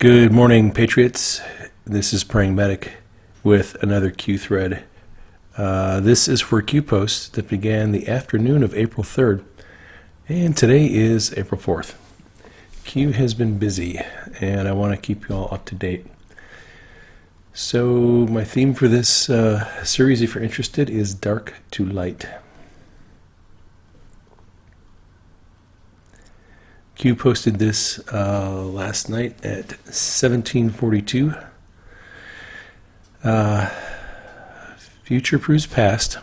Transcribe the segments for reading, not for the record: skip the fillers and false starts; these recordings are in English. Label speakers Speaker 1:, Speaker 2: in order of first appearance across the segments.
Speaker 1: Good morning, Patriots. This is Praying Medic with another Q thread. This is for Q posts that began the afternoon of April 3rd, and today is April 4th. Q has been busy, and I want to keep you all up to date. So my theme for this series, if you're interested, is Dark to Light. Q posted this last night at 17:42. Future proves past.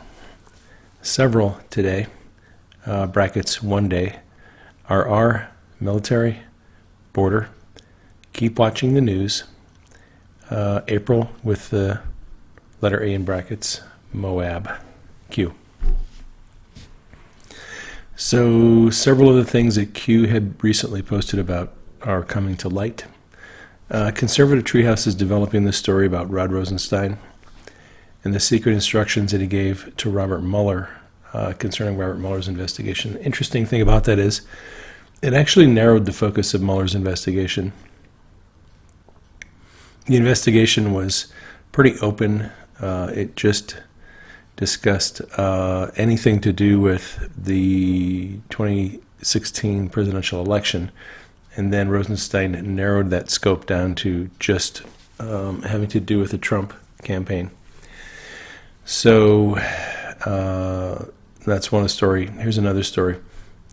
Speaker 1: Several today. Brackets one day. RR, military, border. Keep watching the news. April with the letter A in brackets. Moab. Q. So several of the things that Q had recently posted about are coming to light. Conservative Treehouse is developing this story about Rod Rosenstein and the secret instructions that he gave to Robert Mueller concerning Robert Mueller's investigation. The interesting thing about that is it actually narrowed the focus of Mueller's investigation. The investigation was pretty open. It just discussed anything to do with the 2016 presidential election, and then Rosenstein narrowed that scope down to just having to do with the Trump campaign. So that's one story. Here's another story.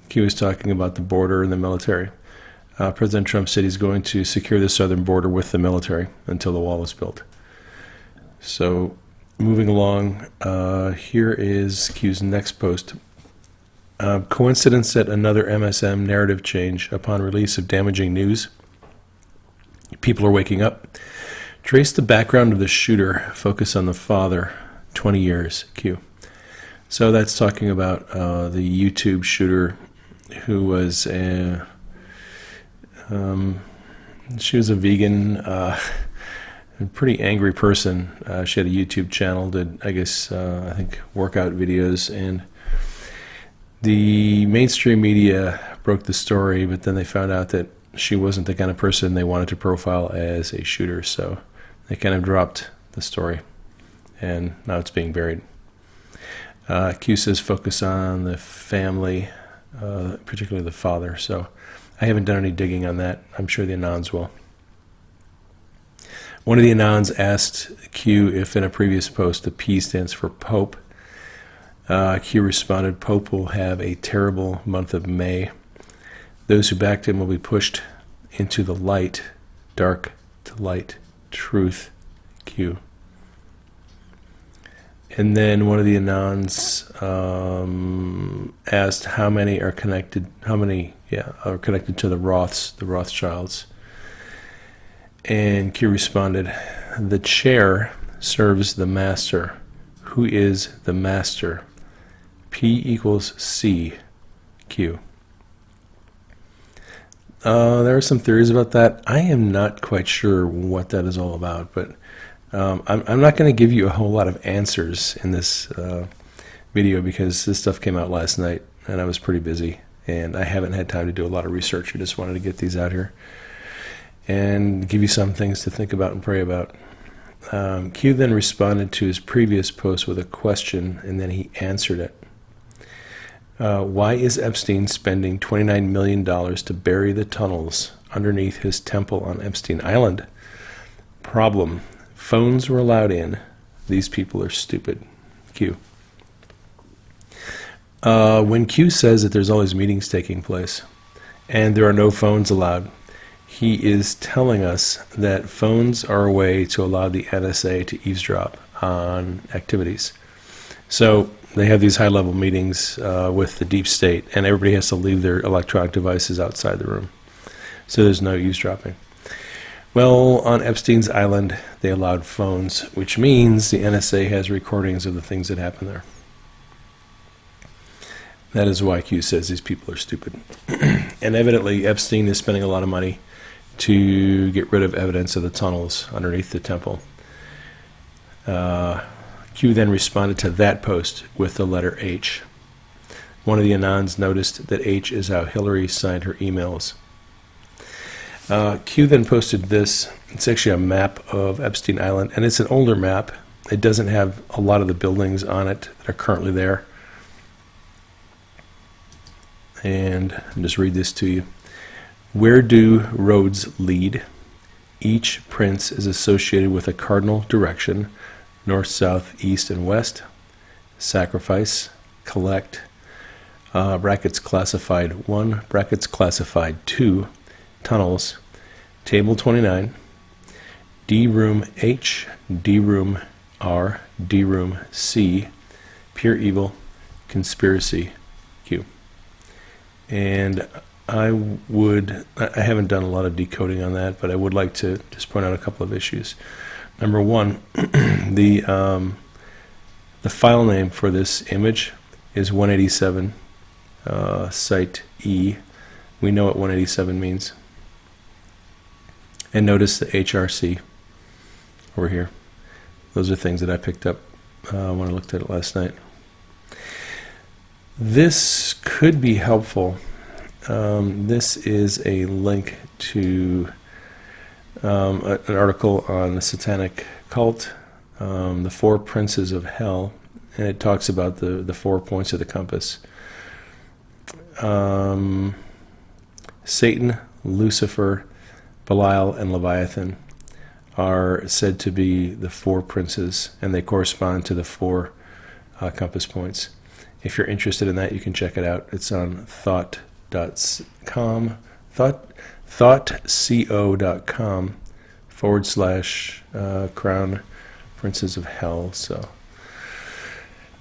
Speaker 1: He was talking about the border and the military. President Trump said he's going to secure the southern border with the military until the wall is built. So moving along, here is Q's next post. Coincidence that another MSM narrative change upon release of damaging news. People are waking up. Trace the background of the shooter. Focus on the father. 20 years. Q. So that's talking about the YouTube shooter who was she was a vegan, a pretty angry person. She had a YouTube channel, did, I think, workout videos, and the mainstream media broke the story, but then they found out that she wasn't the kind of person they wanted to profile as a shooter, so they kind of dropped the story, and now it's being buried. Q says focus on the family, particularly the father, so I haven't done any digging on that. I'm sure the Anons will. One of the Anons asked Q if in a previous post the P stands for Pope. Q responded, Pope will have a terrible month of May. Those who backed him will be pushed into the light, dark to light, truth, Q. And then one of the Anons asked how many are connected to the Rothschilds. And Q responded, the chair serves the master. Who is the master? P equals C, Q. There are some theories about that. I am not quite sure what that is all about, but I'm not going to give you a whole lot of answers in this video because this stuff came out last night and I was pretty busy and I haven't had time to do a lot of research. I just wanted to get these out here and give you some things to think about and pray about. Q then responded to his previous post with a question, and then he answered it. Why is Epstein spending $29 million to bury the tunnels underneath his temple on Epstein Island? Problem: phones were allowed in. These people are stupid. Q. When Q says that there's always meetings taking place and there are no phones allowed, he is telling us that phones are a way to allow the NSA to eavesdrop on activities. So they have these high-level meetings with the deep state, and everybody has to leave their electronic devices outside the room. So there's no eavesdropping. Well, on Epstein's Island, they allowed phones, which means the NSA has recordings of the things that happen there. That is why Q says these people are stupid. And evidently, Epstein is spending a lot of money to get rid of evidence of the tunnels underneath the temple. Q then responded to that post with the letter H. One of the Anons noticed that H is how Hillary signed her emails. Q then posted this. It's actually a map of Epstein Island, and it's an older map. It doesn't have a lot of the buildings on it that are currently there. And I'll just read this to you. Where do roads lead? Each prince is associated with a cardinal direction, north, south, east, and west. Sacrifice, collect, brackets classified 1, brackets classified 2, tunnels, table 29, D room H, D room R, D room C, pure evil, conspiracy Q. And I haven't done a lot of decoding on that, but I would like to just point out a couple of issues. Number one, the file name for this image is 187, site E. We know what 187 means. And notice the HRC over here. Those are things that I picked up when I looked at it last night. This could be helpful. This is a link to an article on the satanic cult, the four princes of hell, and it talks about the 4 points of the compass. Satan, Lucifer, Belial, and Leviathan are said to be the 4 princes, and they correspond to the 4 compass points. If you're interested in that, you can check it out. It's on thoughtco.com / crown princes of hell. So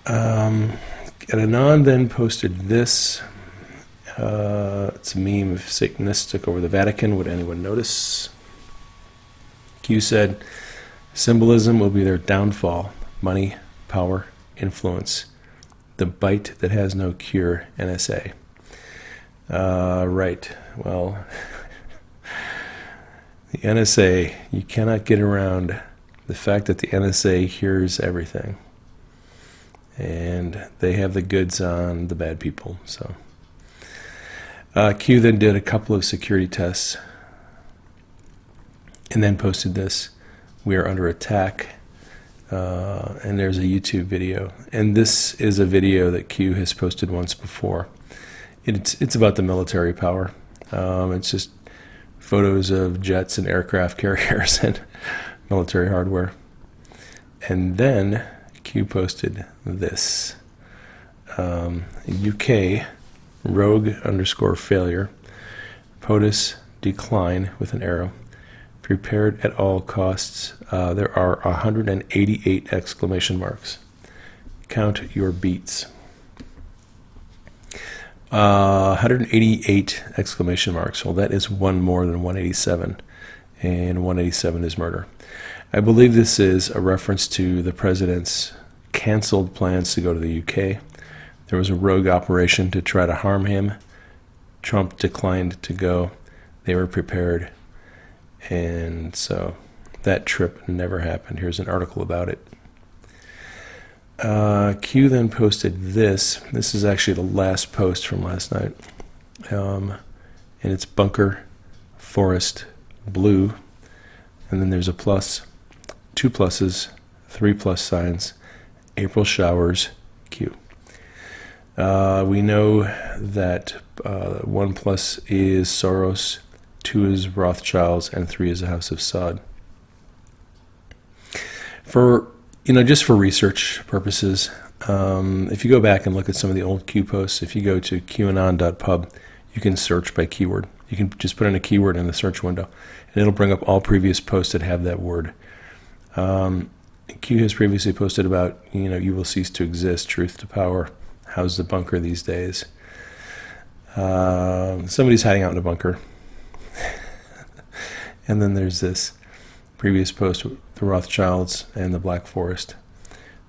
Speaker 1: Anon then posted this. It's a meme of Satanists took over the Vatican. Would anyone notice? Q said, symbolism will be their downfall. Money, power, influence. The bite that has no cure, NSA. Right. Well, the NSA, you cannot get around the fact that the NSA hears everything. And they have the goods on the bad people. So Q then did a couple of security tests and then posted this. We are under attack. And there's a YouTube video. And this is a video that Q has posted once before. It's about the military power. It's just photos of jets and aircraft carriers and military hardware. And then Q posted this. UK rogue _ POTUS decline with an arrow. Prepared at all costs. There are 188 exclamation marks. Count your beats. 188 exclamation marks. Well, that is one more than 187, and 187 is murder. I believe this is a reference to the president's canceled plans to go to the UK. There was a rogue operation to try to harm him. Trump declined to go. They were prepared. And so that trip never happened. Here's an article about it. Q then posted this. This is actually the last post from last night. And it's bunker, forest, blue. And then there's a plus, 2 pluses, 3 plus signs, April showers, Q. We know that 1 plus is Soros, 2 is Rothschilds, and 3 is the House of Saud. Just for research purposes, if you go back and look at some of the old Q posts, if you go to qanon.pub, you can search by keyword. You can just put in a keyword in the search window, and it'll bring up all previous posts that have that word. Q has previously posted about, you will cease to exist, truth to power. How's the bunker these days? Somebody's hiding out in a bunker. And then there's this previous post with the Rothschilds and the Black Forest.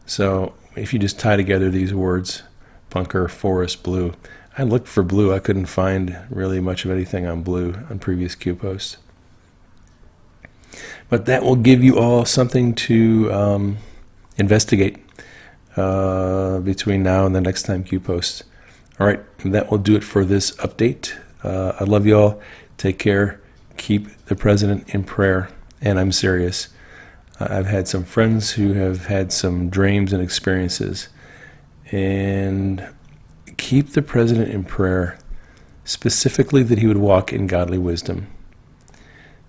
Speaker 1: So if you just tie together these words, bunker, forest, blue. I looked for blue. I couldn't find really much of anything on blue on previous Q posts. But that will give you all something to investigate between now and the next time Q posts. All right, that will do it for this update. I love you all. Take care. keep the president in prayer, and I'm serious. I've had some friends who have had some dreams and experiences, and keep the president in prayer, specifically that he would walk in godly wisdom,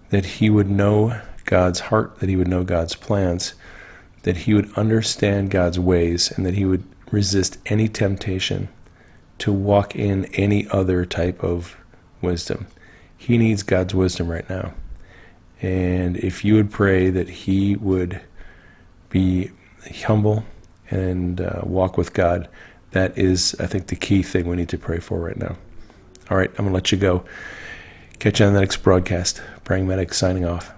Speaker 1: that he would know God's heart, that he would know God's plans, that he would understand God's ways, and that he would resist any temptation to walk in any other type of wisdom. He needs God's wisdom right now. And if you would pray that he would be humble and walk with God, that is, I think, the key thing we need to pray for right now. All right, I'm going to let you go. Catch you on the next broadcast. Praying Medic signing off.